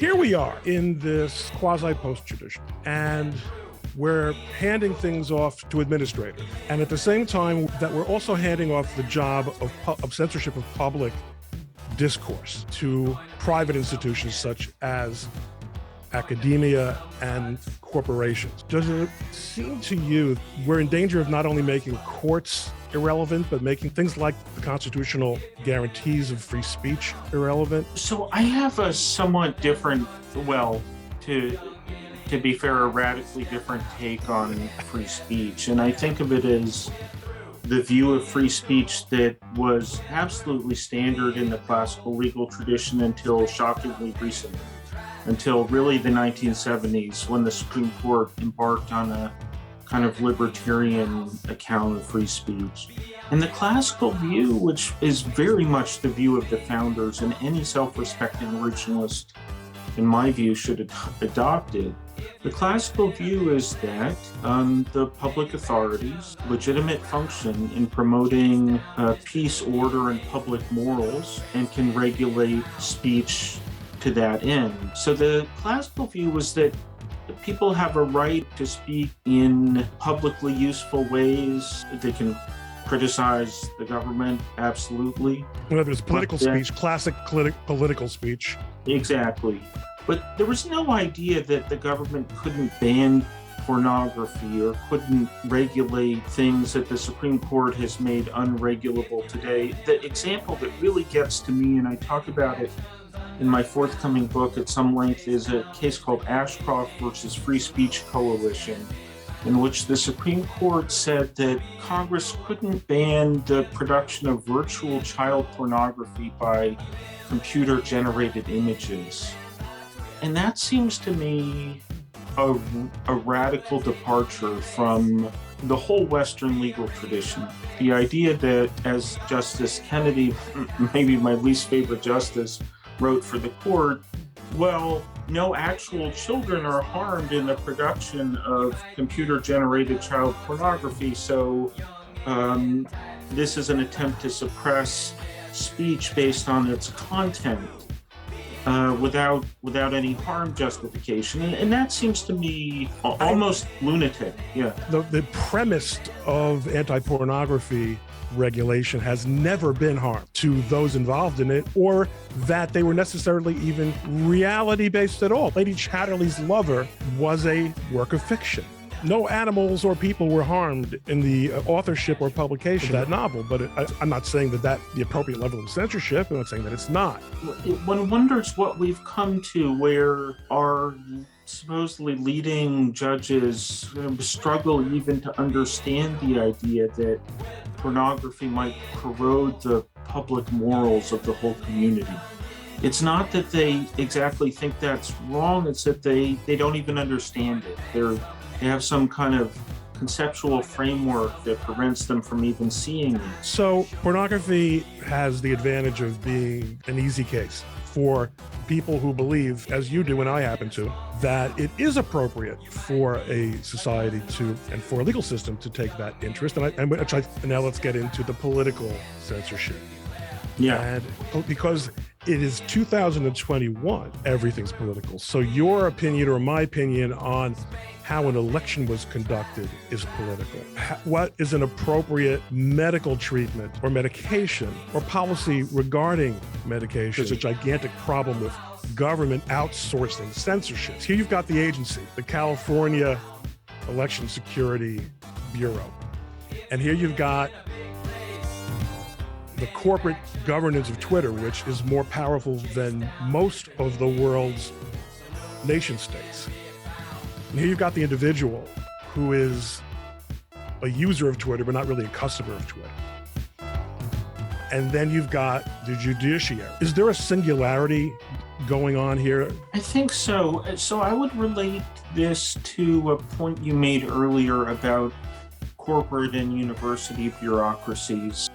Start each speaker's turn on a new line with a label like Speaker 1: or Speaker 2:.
Speaker 1: here we are in this quasi-post-judicial, and we're handing things off to administrators. And at the same time that we're also handing off the job of censorship of public discourse to private institutions such as academia and corporations. Does it seem to you we're in danger of not only making courts irrelevant, but making things like the constitutional guarantees of free speech irrelevant?
Speaker 2: So I have a somewhat different, to be fair, a radically different take on free speech. And I think of it as the view of free speech that was absolutely standard in the classical legal tradition until shockingly recently, until really the 1970s, when the Supreme Court embarked on a kind of libertarian account of free speech. And the classical view, which is very much the view of the founders, and any self-respecting originalist, in my view, should adopt it. The classical view is that the public authorities' legitimate function in promoting peace, order, and public morals, and can regulate speech to that end. So the classical view was that people have a right to speak in publicly useful ways. They can criticize the government, absolutely.
Speaker 1: Whether it's political speech, classic political speech.
Speaker 2: Exactly. But there was no idea that the government couldn't ban pornography or couldn't regulate things that the Supreme Court has made unregulable today. The example that really gets to me, and I talk about it in my forthcoming book at some length, is a case called Ashcroft versus Free Speech Coalition, in which the Supreme Court said that Congress couldn't ban the production of virtual child pornography by computer-generated images. And that seems to me a radical departure from the whole Western legal tradition. The idea that, as Justice Kennedy, maybe my least favorite justice, wrote for the court, well, no actual children are harmed in the production of computer-generated child pornography, so this is an attempt to suppress speech based on its content without any harm justification. And that seems to me almost lunatic. Yeah.
Speaker 1: The premise of anti-pornography regulation has never been harm to those involved in it, or that they were necessarily even reality-based at all. Lady Chatterley's Lover was a work of fiction. No animals or people were harmed in the authorship or publication of that novel, but I'm not saying that the appropriate level of censorship. I'm not saying that it's not.
Speaker 2: One wonders what we've come to, where our supposedly leading judges struggle even to understand the idea that pornography might corrode the public morals of the whole community. It's not that they exactly think that's wrong, it's that they don't even understand it. They have some kind of conceptual framework that prevents them from even seeing it.
Speaker 1: So pornography has the advantage of being an easy case for people who believe, as you do and I happen to, that it is appropriate for a society to, and for a legal system to take that interest. And now let's get into the political censorship.
Speaker 2: Yeah.
Speaker 1: And because it is 2021, everything's political. So your opinion or my opinion on how an election was conducted is political. What is an appropriate medical treatment or medication or policy regarding medication is a gigantic problem with government outsourcing censorship. Here you've got the agency, the California Election Security Bureau. And here you've got the corporate governance of Twitter, which is more powerful than most of the world's nation states. And here you've got the individual who is a user of Twitter, but not really a customer of Twitter. And then you've got the judiciary. Is there a singularity going on here?
Speaker 2: I think so. So I would relate this to a point you made earlier about corporate and university bureaucracies.